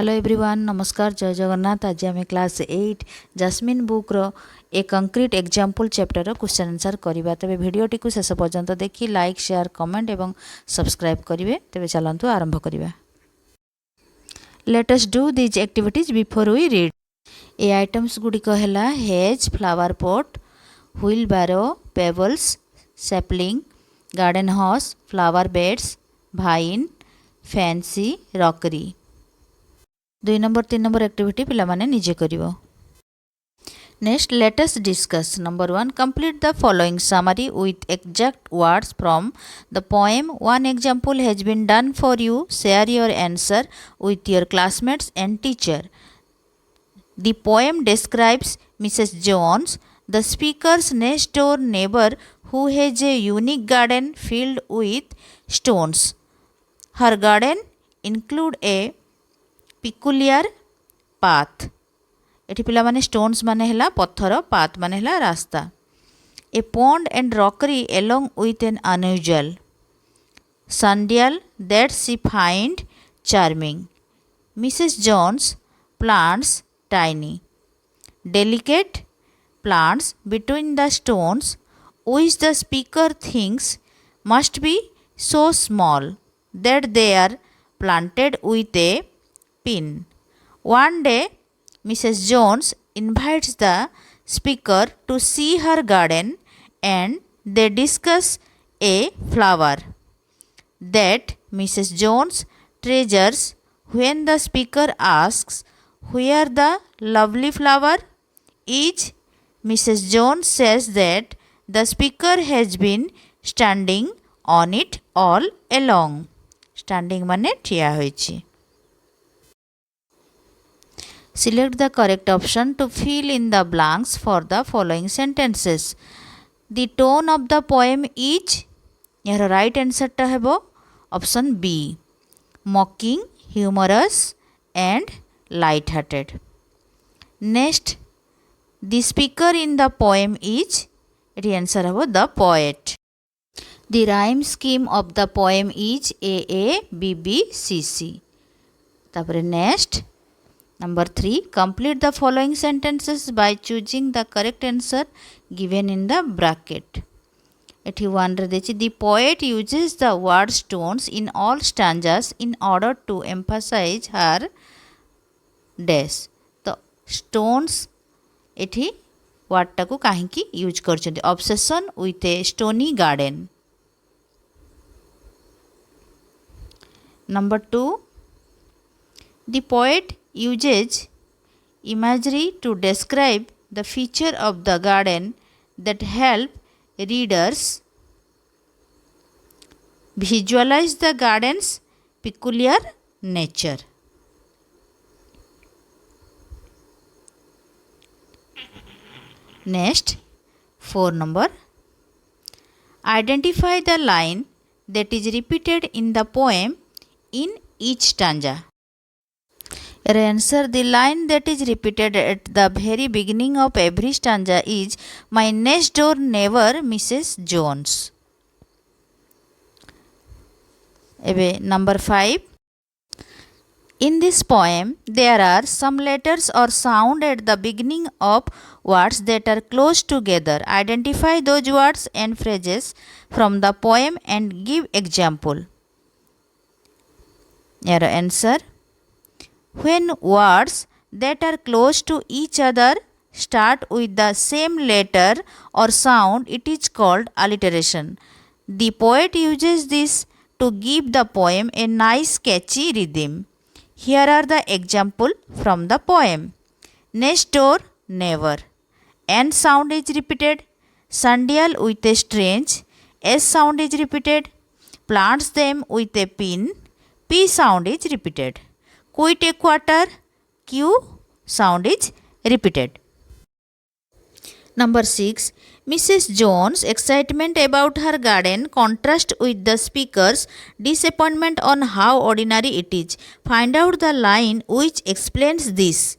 Hello everyone, नमस्कार, जय जगन्नाथ। आज आम क्लास 8 जास्मिन बुक रो ए कंक्रीट एग्जाम्पल चैप्टर रो क्वेश्चन आंसर करवा। तेरे भिडियोटी को शेष पर्यंत देखी लाइक शेयर कमेंट एवं सब्सक्राइब करेंगे। तेरे चलतु आरंभ करवा। Let us do these activities before we read. ए आइटम्स गुड़िक है hedge, flower pot, wheelbarrow, pebbles, sapling, garden hose, flower beds, vine, fancy, rockery. 2 number 3 number activity पिला माने निजे करिवो। Next let us discuss. Number 1, complete the following summary with exact words from the poem. One example has been done for you. Share your answer with your classmates and teacher. The poem describes Mrs. Jones, the speaker's next door neighbor who has a unique garden filled with stones. Her garden include a peculiar path. एठी पिला माने stones माने हला पत्थर, path माने हला रास्ता. A pond and rockery along with an unusual sundial that she find charming. Mrs. Jones plants tiny, delicate plants between the stones, which the speaker thinks must be so small that they are planted with a pin. One day, Mrs. Jones invites the speaker to see her garden and they discuss a flower that Mrs. Jones treasures. When the speaker asks where the lovely flower is, Mrs. Jones says that the speaker has been standing on it all along. Standing माने ठिया होइछि. Select the correct option to fill in the blanks for the following sentences. The tone of the poem is, यार right answer टा हेबो option B, mocking, humorous and light-hearted. Next, the speaker in the poem is, the answer हेबो the poet. The rhyme scheme of the poem is A A B B C C. तापरे next, number 3, complete the following sentences by choosing the correct answer given in the bracket. एठी 1 रे देछि, the poet uses the word stones in all stanzas in order to emphasize her dash. तो stones एठी word टाको काहे की use करछन्ती, obsession with a stony garden. Number 2, the poet uses imagery to describe the feature of the garden that help readers visualize the garden's peculiar nature. Next, 4 number, identify the line that is repeated in the poem in each stanza. Your answer, the line that is repeated at the very beginning of every stanza is my next door neighbor Mrs. Jones. Ebe number 5, in this poem there are some letters or sound at the beginning of words that are close together. Identify those words and phrases from the poem and give example. Your answer, when words that are close to each other start with the same letter or sound, it is called alliteration. The poet uses this to give the poem a nice catchy rhythm. Here are the example from the poem. Next door neighbor, N sound is repeated. Sundial with a strange, S sound is repeated. Plants them with a pin, P sound is repeated. Quit a quarter, Q sound is repeated. Number 6, Mrs. Jones' excitement about her garden contrasts with the speaker's disappointment on how ordinary it is. Find out the line which explains this.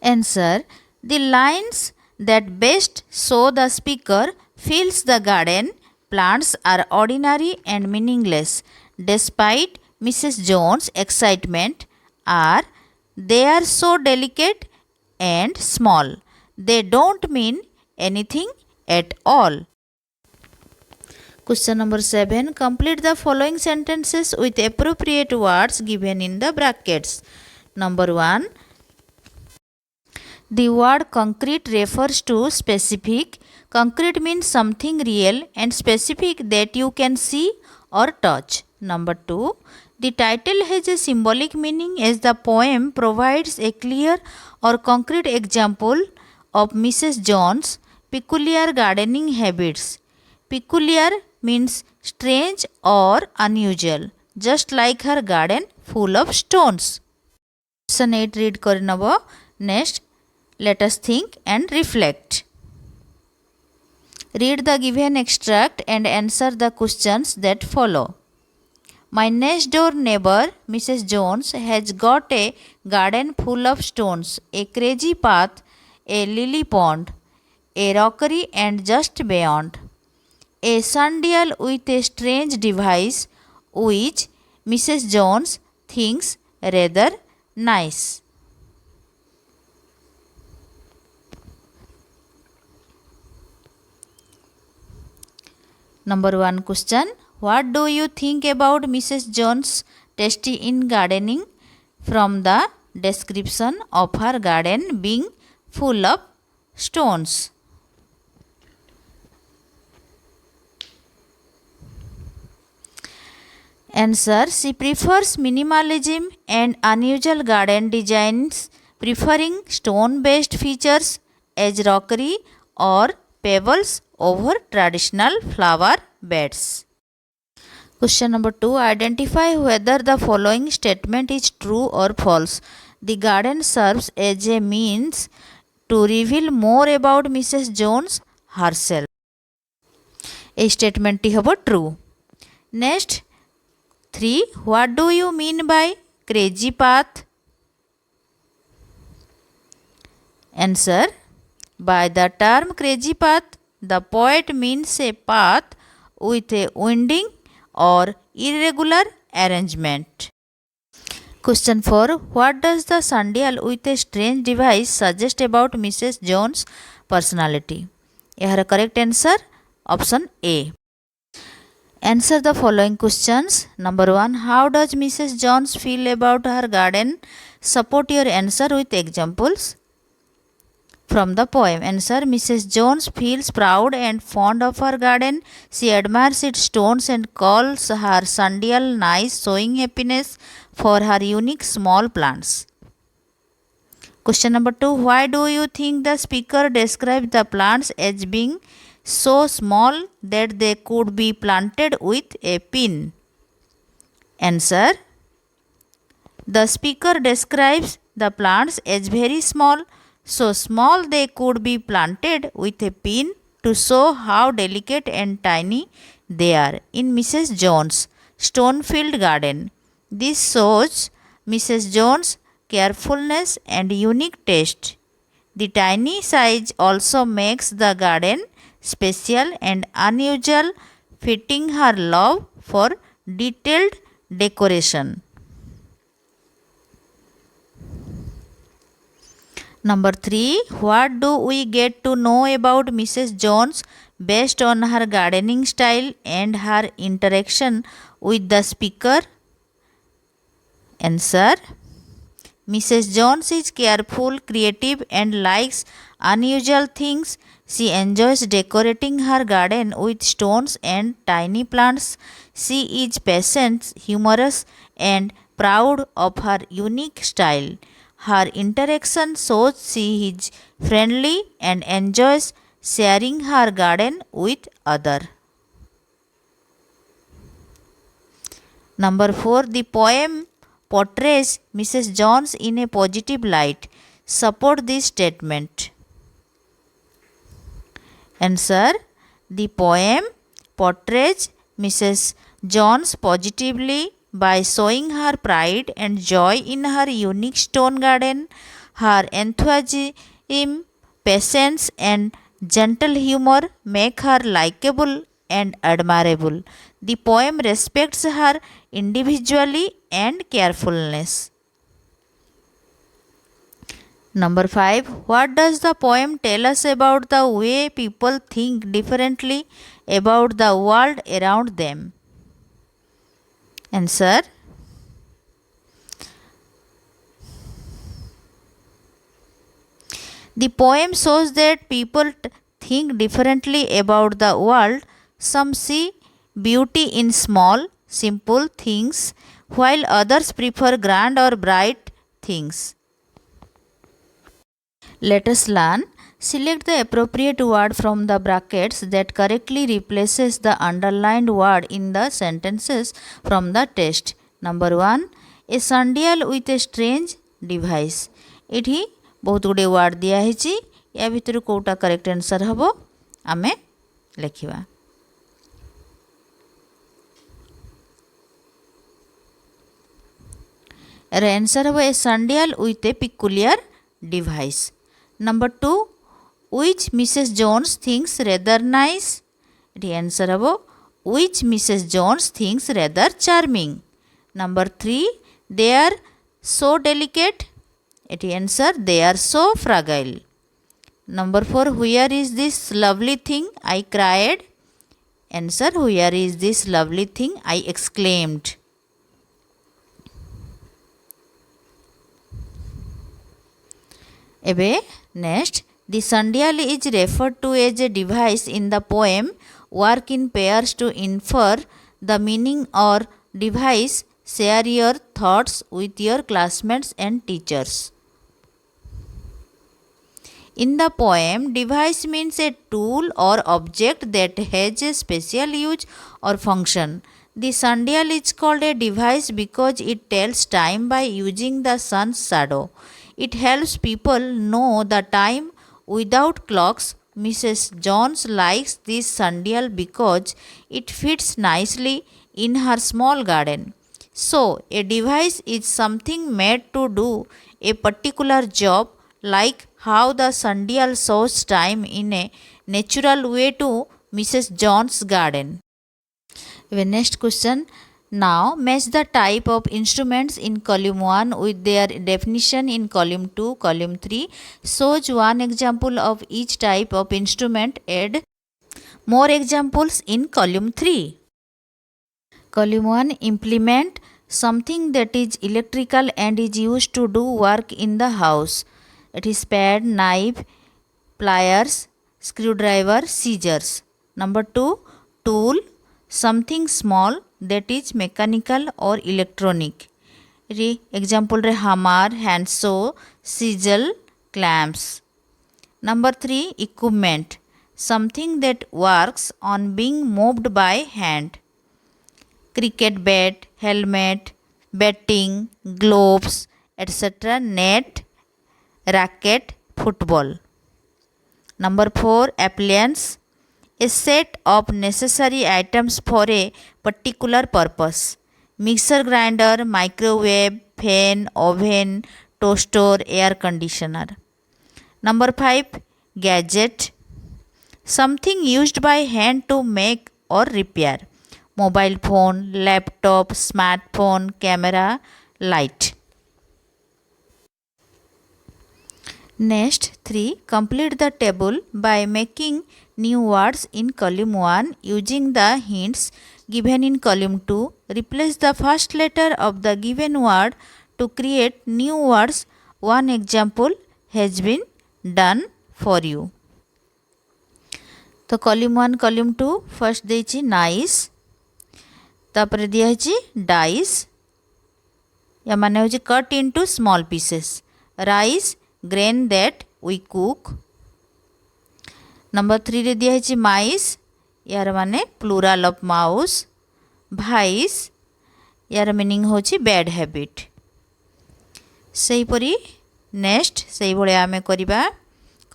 Answer, the lines that best show the speaker feels the garden plants are ordinary and meaningless. Despite Mrs. Jones' excitement, are they are so delicate and small. They don't mean anything at all. Question number 7. Complete the following sentences with appropriate words given in the brackets. Number 1. The word concrete refers to specific. Concrete means something real and specific that you can see or touch. Number 2. The title has a symbolic meaning as the poem provides a clear or concrete example of Mrs. Jones' peculiar gardening habits. Peculiar means strange or unusual, just like her garden full of stones. Question 8 read karinabo. Next, let us think and reflect. Read the given extract and answer the questions that follow. My next door neighbor, Mrs. Jones, has got a garden full of stones, a crazy path, a lily pond, a rockery, and just beyond, a sundial with a strange device which Mrs. Jones thinks rather nice. Number 1 question. What do you think about Mrs. Jones' taste in gardening from the description of her garden being full of stones? Answer. She prefers minimalism and unusual garden designs, preferring stone-based features as rockery or pebbles over traditional flower beds. Question number 2. Identify whether the following statement is true or false. The garden serves as a means to reveal more about Mrs. Jones herself. A statement ti hobo true. Next, 3. What do you mean by crazy path? Answer. By the term crazy path, the poet means a path with a winding or irregular arrangement. Question 4. What does the sundial with a strange device suggest about Mrs. Jones' personality? Ehar correct answer option A. Answer the following questions. Number 1. How does Mrs. Jones feel about her garden? Support your answer with examples from the poem. Answer. Mrs. Jones feels proud and fond of her garden. She admires its stones and calls her sundial nice, showing happiness for her unique small plants. Question number 2. Why do you think the speaker described the plants as being so small that they could be planted with a pin? Answer. The speaker describes the plants as very small, so small they could be planted with a pin to show how delicate and tiny they are in Mrs. Jones' stone-filled garden. This shows Mrs. Jones' carefulness and unique taste. The tiny size also makes the garden special and unusual, fitting her love for detailed decoration. Number 3. What do we get to know about Mrs. Jones based on her gardening style and her interaction with the speaker? Answer. Mrs. Jones is careful, creative, and likes unusual things. She enjoys decorating her garden with stones and tiny plants. She is patient, humorous, and proud of her unique style. Her interaction shows she is friendly and enjoys sharing her garden with others. Number 4. The poem portrays Mrs. Jones in a positive light. Support this statement. Answer. The poem portrays Mrs. Jones positively by showing her pride and joy in her unique stone garden. Her enthusiasm, patience, and gentle humor make her likable and admirable. The poem respects her individually and carefulness. Number 5. What does the poem tell us about the way people think differently about the world around them? Answer. The poem shows that people think differently about the world. Some see beauty in small, simple things, while others prefer grand or bright things. Let us learn. Select the appropriate word from the brackets that correctly replaces the underlined word in the sentences from the text. Number 1. A sundial with a strange device. ଏଠି ବହୁତ ଗୁଡ଼ିଏ ward ଦିଆହେଇଛି. ୟା ଭିତରୁ କେଉଁଟା correct answer ହେବ ଆମେ ଲେଖିବା. ଏର answer ହେବ ଏ sundial with a peculiar device. Number 2. Which Mrs. Jones thinks rather nice. ଏଠି ଆନ୍ସର୍ ହେବ which Mrs. Jones thinks rather charming. Number 3. They are so delicate. ଏଠି answer they are so fragile. Number 4. Where is this lovely thing I cried. Answer. Where is this lovely thing I exclaimed. ଏବେ next. The sundial is referred to as a device in the poem. Work in pairs to infer the meaning or device. Share your thoughts with your classmates and teachers. In the poem, device means a tool or object that has a special use or function. The sundial is called a device because it tells time by using the sun's shadow. It helps people know the time without clocks. Mrs. Jones likes this sundial because it fits nicely in her small garden. So, a device is something made to do a particular job, like how the sundial shows time in a natural way to Mrs. Jones' garden. Next question. Now match the type of instruments in column 1 with their definition in column 2. Column 3 shows one example of each type of instrument. Add more examples in column 3. Column 1. Implement. Something that is electrical and is used to do work in the house. It is pad, knife, pliers, screwdriver, scissors. Number 2. Tool. Something small that is mechanical or electronic. Example re hammer, handsaw, chisel, clamps. Number 3. Equipment. Something that works on being moved by hand. Cricket bat, helmet, batting, gloves, etc. Net, racket, football. Number 4. Appliance. A set of necessary items for a particular purpose. Mixer grinder, microwave, fan, oven, toaster, air conditioner. Number 5. Gadget. Something used by hand to make or repair. Mobile phone, laptop, smartphone, camera, light. Next 3. Complete the table by making new words in column 1 using the hints given in column 2. Replace the first letter of the given word to create new words. One example has been done for you. तो column 1 column 2 first देछि nice, तापर दिया है dice, या माने हो cut into small pieces. Rice, grain that we cook. Number 3 रे दिया है mice, यार माने plural of mouse. Vice, यार meaning हो bad habit. सही परी next सही भले आमे करिबा.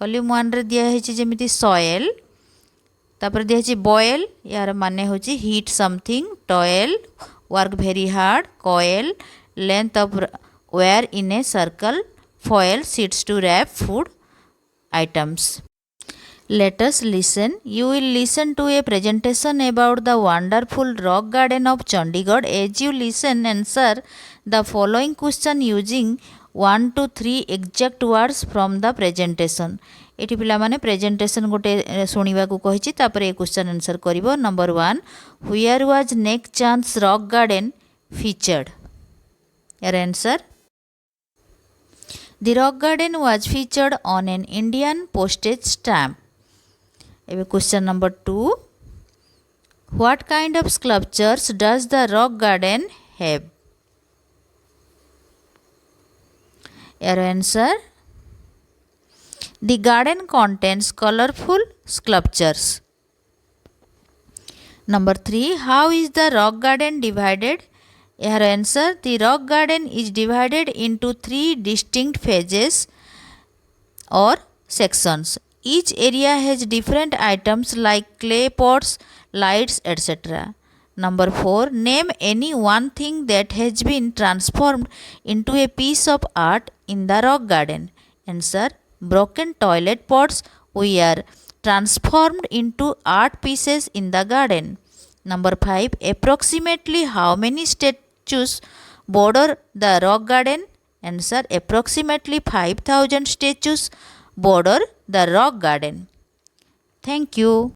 column 1 रे दिया है जेमिति soil, तापर दिया है boil, यार माने हो heat something. Toil, work very hard. Coil, length of wire in a circle. Foil, sheets to wrap food items. Let us listen. You will listen to a presentation about the wonderful rock garden of Chandigarh. As you listen, answer the following question using 1 to 3 exact words from the presentation. एठी पिला माने presentation गोटे सुनिबा को कहिछि तापर ए question answer करिवो. Number 1, where was Nek Chand's rock garden featured? Your answer, the rock garden was featured on an Indian postage stamp. एबे question number 2, what kind of sculptures does the rock garden have? Your answer, the garden contains colorful sculptures. Number 3, how is the rock garden divided? Your answer, the rock garden is divided into 3 distinct phases or sections. Each area has different items like clay pots, lights, etc. Number 4, name any one thing that has been transformed into a piece of art in the rock garden. Answer, broken toilet pots were transformed into art pieces in the garden. Number 5, approximately how many statues border the rock garden? Answer, approximately 5,000 statues border the rock garden. Thank you.